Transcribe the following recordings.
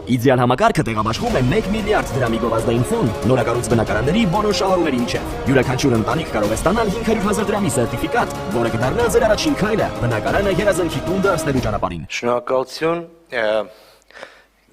Իդեալ համակարգը տեղաբաշխում է 1 միլիարդ դրամի գովազդային ֆոնդ նորակառույց բնակարանների բոլոր շահառուների միջև։ Յուրաքանչյուր ընտանիք կարող է ստանալ 500,000 դրամի սերտիֆիկատ, որը կդառնա ձեր առաջին քայլը բնակարանը երազանքի տուն դարձնելու ճանապարհին։ Շնորհակալություն։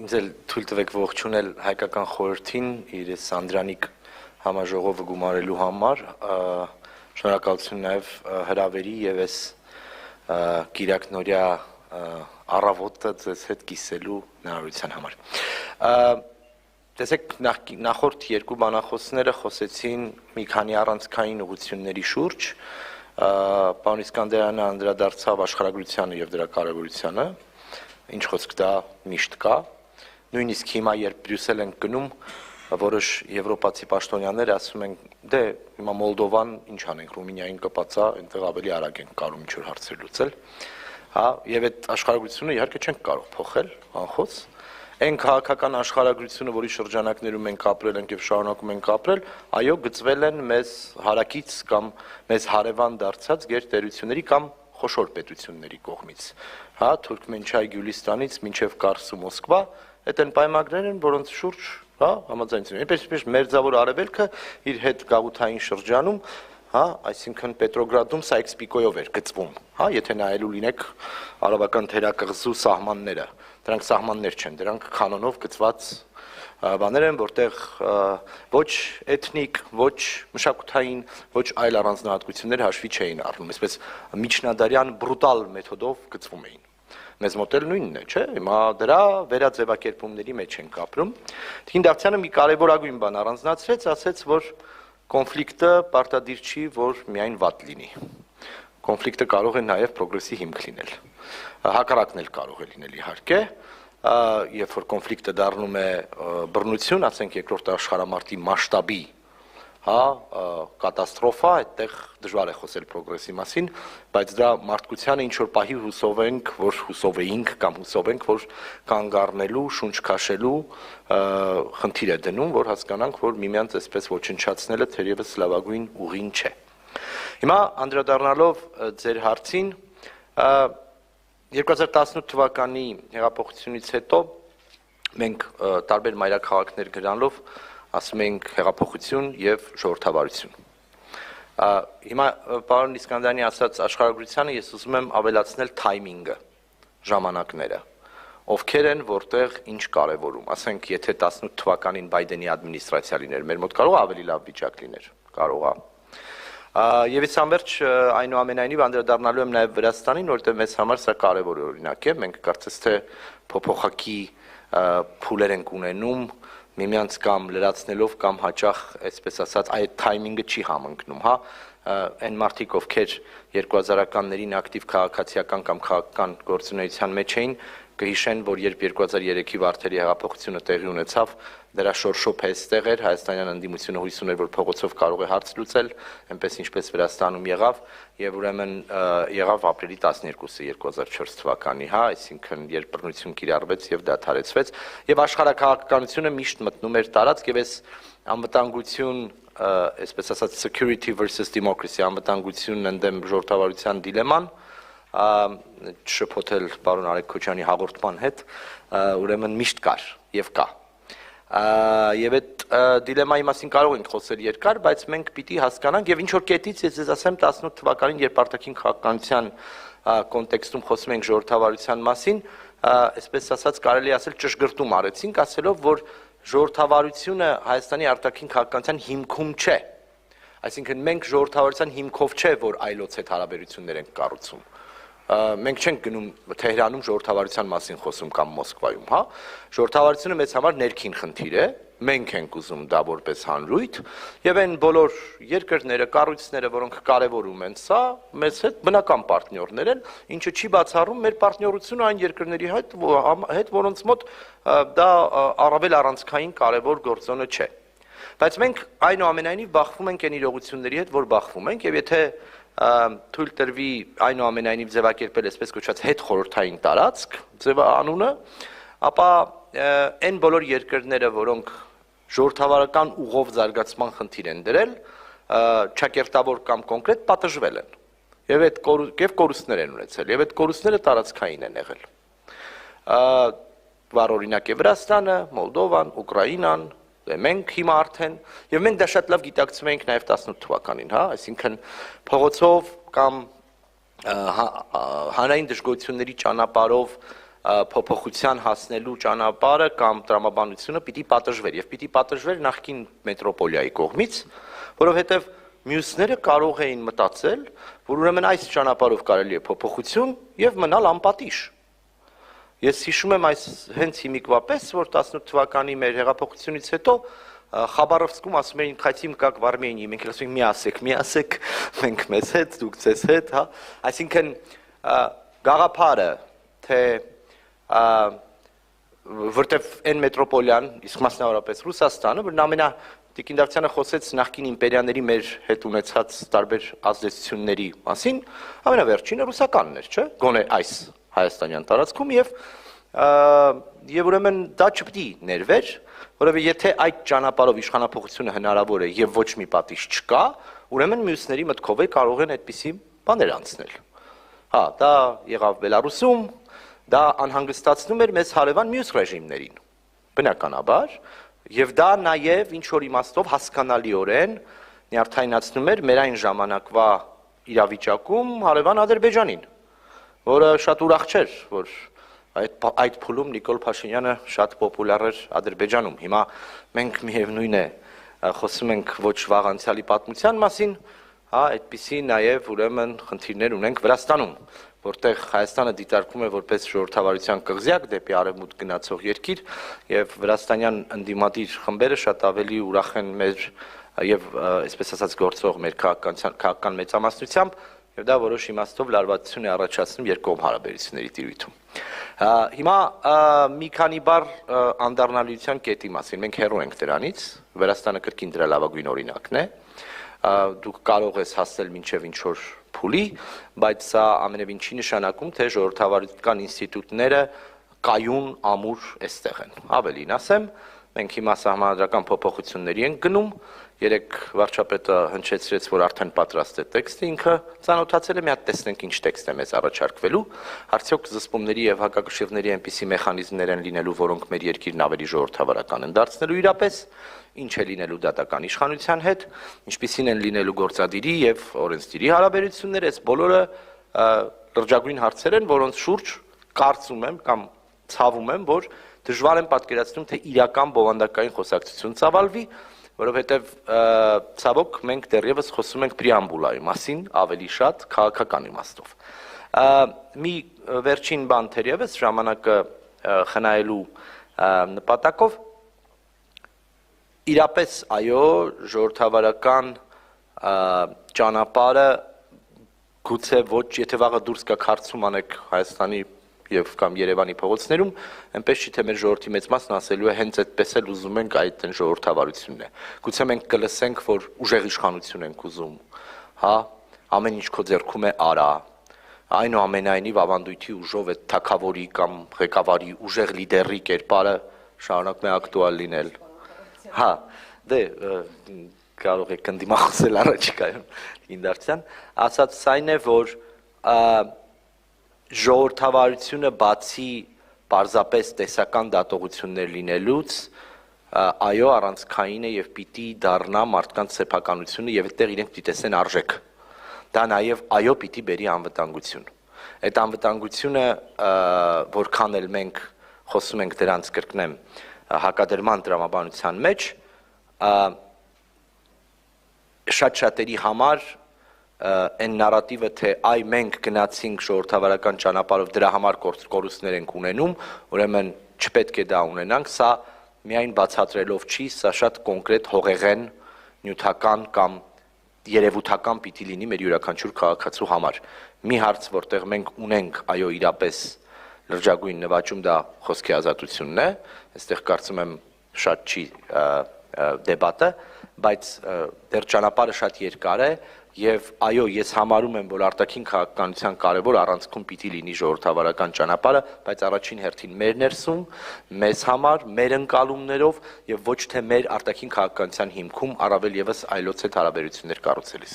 Ինձ էլ թույլ տվեք ողջունել հայկական խորհրդին իր Սանդրանիկ համաժողովը գումարելու համար։ Շնորհակալություն նաև հրավերի եւ այս Կիրակնորյա առավոտը ձեզ հետ կիսելու հնարավորության համար։ Տեսեք, նախորդ երկու բանախոսները խոսեցին մի քանի առանցքային ուղղությունների շուրջ, պարոն Իսկանդարյանը անդրադարձավ աշխարհագրությանը եւ դրա կարեւորությանը, ինչ խոսք դա միշտ կա, նույնիսկ հիմա երբ Բրյուսել ենք գնում, որոշ եվրոպացի պաշտոնյաներ ասում են, դե հիմա Մոլդովան ինչ անենք, Ռումինիային կպածա, այնտեղ ավելի արագ ենք կարող ինչ որ հարցեր լուծել։ Հա, եւ այդ աշխարհագրությունը իհարկե չենք կարող փոխել, անխոս։ Այն քաղաքական աշխարհագրությունը, որի շրջանակներում մենք ապրել ենք եւ շարունակում ենք ապրել, այո, գծվել են մեզ հարակից կամ մեզ հարևան դարձած գերտերությունների կամ խոշոր պետությունների կողմից։ Հա, Թուրքմենչայ Գյուլիստանից մինչեւ Կարս ու Մոսկվա, այդ այն պայմաններն են, որոնց շուրջ, հա, համաձայնություն։ Այնպես Մերձավոր Արևելքը իր հետ գաղութային շրջանում, հա, այսինքն Պետրոգրադում Սայքս-Պիկոյով էր գծվում, հա, եթե նայելու լինեք արաբական թերակղզու սահմանները, դրանք սահմաններ չեն, դրանք կանոնով գծված բաներ են, որտեղ ոչ էթնիկ, ոչ մշակութային, ոչ այլ առանձնահատկություններ հաշվի չէին առնում, այսպես միջնադարյան բրուտալ մեթոդով գծվում էին։ Մեզ մոտ էլ նույնն է, չէ՞, հիմա դրա վերաձևակերպումների մեջ ենք ապրում։ Տիկին Դավթյանը մի կարևորագույն բան առանձնացրեց, ասեց, որ կոնֆլիկտը պարտադիր չի, որ միայն վատ լինի։ Կոնֆլիկտը կարող է նաև պրոգրեսի հիմք լինել։ Հակառակն էլ կարող է լինել իհարկե, երբ որ կոնֆլիկտը դառնում է բռնություն, ասենք երկրորդ աշխարհամարտի մասշտաբի, հա, կատաստրոֆա, այդտեղ դժվար է խոսել պրոգրեսի մասին, բայց դա մարդկությանը ինչ որ պահի հուսով ենք, որ հուսով էինք կամ հուսով ենք, որ կանգ առնելու, շունչ քաշելու խնդիր է դնում, որ հասկանանք, որ միմյանց այսպես ոչնչացնելը թերևս լավագույն ուղին չէ։ Հիմա անդրադառնալով ձեր հարցին, 2018 թվականի հեղափոխությունից հետո մենք տարբեր մայրաքաղաքներ գրանալով ասում ենք հեղափոխություն եւ ժողովրդավարություն։ Հիմա պարոն Իսկանդարյանի ասած աշխարհագրությանը ես ուզում եմ ավելացնել թայմինգը, ժամանակները։ Ովքեր են որտեղ ինչ կարևորում։ Ասենք, եթե 18 թվականին Բայդենի ադմինիստրացիա լիներ, մեր մոտ կարող ավելի լավ վիճակ լիներ, կարող է։ Եվ իս ամբերջ այնուամենայնիվ անդրադառնալու եմ նաև Վրաստանին, որտեղ մեզ համար սա կարևոր օրինակ է, մենք կարծես թե փոփոխակի փուլեր ենք ունենում, միմյանց կամ լրացնելով կամ հաճախ, այսպես ասած, այդ թայմինգը չի համընկնում, հա, այն մարդիկ, ովքեր 2000-ականներին ակտիվ քաղաքացիական կամ քաղաքական գործունեության մեջ էին, կհիշեն, որ երբ 2003-ի վարդերի հեղափոխությունը տեղի ունեցավ, դրա շորշոփ էստեղ էր, հայաստանյան ընդդիմությունը հույս ուներ, որ փողոցով կարող է հարց լուծել, այնպես ինչպես Վրաստանում եղավ, եւ ուրեմն եղավ ապրիլի 12-ը 2004 թվականի, հա, այսինքն երբ բռնություն կիրառվեց եւ դադարեցվեց, եւ աշխարհաքաղաքականությունը միշտ մտնում էր տարածք եւ այս անվտանգություն, այսպես ասած security versus democracy, անվտանգությունն ընդդեմ ժողովրդավարության դիլեման, շփոթել պարոն Արեգ Քոչյանի հաղորդման հետ, ուրեմն միշտ կար եւ կա։ Եվ այդ դիլեմայի մասին կարող ենք խոսել երկար, բայց մենք պիտի հասկանանք եւ ինչ որ կետից ես ձեզ ասեմ 18 թվականին երբ արտաքին քաղաքականության կոնտեքստում խոսում ենք ժողովրդավարության մասին, այսպես ասած կարելի ասել ճշգրտում արեցինք, ասելով որ ժողովրդավարությունը Հայաստանի արտաքին քաղաքականության հիմքում չէ։ Այսինքն մենք ժողովրդավարության հիմքով չէ, որ այլոց հետ հարաբերություններ ենք կառուցում։ Մենք չենք գնում Թեհրանում ժողովրդավարության մասին խոսում կամ Մոսկվայում, հա։ Ժողովրդավարությունը մեզ համար ներքին խնդիր է, մենք ենք ուզում դա որպես հանրույթ, եւ այն բոլոր երկրները, կառույցները, որոնք կարևորում են սա, մեզ հետ բնական պարտներներ են, ինչը չի բացառում մեր պարտներությունը այն երկրների հետ, որոնց մոտ դա առավել առանցքային կարևոր գործոնը չէ։ Բայց մենք այնուամենայնիվ բախվում ենք այն իրողությունների հետ, որ բախվում ենք, եւ եթե թույլ տրվի այնուամենայնիվ ձևակերպել այսպես կոչված հետ խորհրդային տարածք ձևանունը, ապա այն բոլոր երկրները, որոնք ժողովրդավարական ուղով զարգացման խնդիր են դրել, ճակերտավոր կամ կոնկրետ պատժվել են։ Եվ այդ կորուստներ են ունեցել, եւ այդ կորուստները տարածքային են եղել։ վառ օրինակ է Վրաստանը, Մոլդովան, Ուկրաինան, մենք հիմա արդեն, եւ մենք դա շատ լավ գիտակցում ենք նաեւ 18 թվականին, հա, այսինքն փողոցով կամ հանրային դժգոհությունների ճանապարհով փոփոխության հասնելու ճանապարհը կամ տրամաբանությունը պիտի պատժվեր եւ պիտի պատժվեր նախկին մետրոպոլիայի կողմից, որովհետեւ մյուսները կարող էին մտածել, որ ուրեմն այս ճանապարհով կարելի է փոփոխություն եւ մնալ անպատիժ։ Ես հիշում եմ այս հենց հիմիկվա պես, որ 18 թվականի մեր հեղափոխությունից հետո Խաբարովսկում ասում էին «Խայցիմ կակ վարմենի», մենք ասում ենք «մի ասեք, մենք մեզ հետ, դուք ձեզ հետ», հա։ Այսինքն գաղափարը, թե որտեվ այն մետրոպոլիան, իսկ մասնավորապես Ռուսաստանը, որ ամենա Տիկին Դավթյանը խոսեց նախկին իմպերիաների մեր հետ ունեցած տարբեր ազդեցությունների մասին, ամենավերջինը ռուսականն էր, չէ՞, գոնե այս հայաստանյան տարածքում եւ ուրեմն դա չպետք է ներվեր, որովհետեւ եթե այդ ճանապարհով իշխանապողությունը հնարավոր է եւ ոչ մի պատիժ չկա, ուրեմն մյուսների մտքով է կարող են այդպիսի բաներ անցնել։ Հա, դա եղավ Բելարուսում, դա անհանգստացնում էր մեզ հարևան մյուս ռեժիմներին, բնականաբար, եւ դա նաեւ ինչ որ իմաստով հասկանալիորեն նյարդայնացնում էր մեր այն ժամանակվա իրավիճակում հարևան Ադրբեջանին, որը շատ ուրախ չէր, որ այդ փուլում Նիկոլ Փաշինյանը շատ պոպուլյար էր Ադրբեջանում։ Հիմա մենք միևնույն է խոսում ենք ոչ վաղ անցյալի պատմության մասին, հա, այդպիսի նաև ուրեմն խնդիրներ ունենք Վրաստանում, որտեղ Հայաստանը դիտարկվում է որպես ժողովրդավարության կղզյակ դեպի արևմուտք գնացող երկիր, եւ վրաստանյան ընդդիմադիր խմբերը շատ ավելի ուրախ են մեր եւ այսպես ասած գործող մեր քաղաքական մեծամասնությամբ, եւ դա որոշ իմաստով լարվածություն է առաջացնում երկկողմ հարաբերությունների տիրույթում։ Հիմա մի քանի բառ անդառնալիության կետի մասին, մենք հեռու ենք դրանից, Վրաստանը կրկին դրա լավագույն օրինակն է, դուք կարող ես հասնել մինչև ինչ-որ փուլի, բայց սա ամենևին չի նշանակում, թե ժողովրդավարական ինստիտուտները կայուն ամուր այստեղ են։ Ավելին ասեմ, մենք հիմա սահմանադրական փոփոխությունների ենք գնում, երեք վարչապետը հնչեցրեց, որ արդեն պատրաստ է տեքստը, ինքը ծանոթացել է, մի հատ տեսնենք ինչ տեքստ է մեզ առաջարկվելու, արդյոք զսպումների եւ հակակշիռների այնպիսի մեխանիզմներ են լինելու, որոնք մեր երկիրն ավելի ժողովրդավարական են դարձնելու իրապես, ինչ է լինելու դատական իշխանության հետ, ինչպիսին են լինելու գործադիրի եւ օրենսդիրի հարաբերությունները, այս բոլորը լրջագույն հարցեր են, որոնց շուրջ կարծում եմ կամ ցավում եմ, որ դժվար եմ պատկերացնում, թե իրական բովանդակային խոսակցություն ծավալվի, որովհետև ցավոք մենք դեռևս խոսում ենք պրեամբուլայի մասին ավելի շատ քաղաքական իմաստով։ Մի վերջին բան թերևս ժամանակը խնայելու նպատակով իրապես այո ժողովրդավարական ճանապարհը գուցե ոչ եթե վաղը դուրս գա քարծում անեք Հայաստանի եւ կամ Երևանի փողոցներում, այնպես չի թե մեր ժողովրդի մեծ մասն ասելու է հենց այդպես էլ ուզում ենք այդ ժողովրդավարությունն է։ Գուցե մենք կլսենք, որ ուժեղ իշխանություն ենք ուզում, հա, ամեն ինչ քո ձեռքում է արա։ Այնուամենայնիվ ավանդույթի ուժով այդ թակավորի կամ ղեկավարի ուժեղ լիդերի կերպարը շարունակում է ակտուալ լինել։ Հա, դե կարող եք ընդդիմախոսել առաջիկայում Ինդարցյան, ասած այն է, որ ժողովրդավարությունը բացի պարզապես տեսական դատողություններ լինելուց, այո առանցքային է եւ պիտի դառնա մարդկանց սեփականությունը եւ այդտեղ իրենք պիտի տեսնեն արժեք։ Դա նաեւ այո պիտի բերի անվտանգություն։ Այդ անվտանգությունը, որքան էլ մենք խոսում ենք դրանց կրկնեմ հակադրման տրամաբանության մեջ, շատ-շատերի համար այն նարատիվը, թե այ մենք գնացինք ժողովրդավարական ճանապարհով դրա համար կորուստներ ենք ունենում, ուրեմն չպետք է դա ունենանք, սա միայն բացատրելով չի, սա շատ կոնկրետ հողեղեն, նյութական կամ երևութական պիտի լինի մեր յուրաքանչյուր քաղաքացու համար։ Մի հարց, որտեղ մենք ունենք, այո, իրապես լրջագույն նվաճում դա խոսքի ազատությունն է, այստեղ կարծում եմ շատ չի դեբատը, բայց դեռ ճանապարհը շատ երկար է եւ այո, ես համարում եմ, որ արտաքին քաղաքականության կարևոր առանցքում պիտի լինի ժողովրդավարական ճանապարհը, բայց առաջին հերթին մեր ներսում, մեզ համար, մեր ընկալումներով եւ ոչ թե մեր արտաքին քաղաքականության հիմքում առավել եւս այլոց հետ հարաբերություններ կառուցելիս։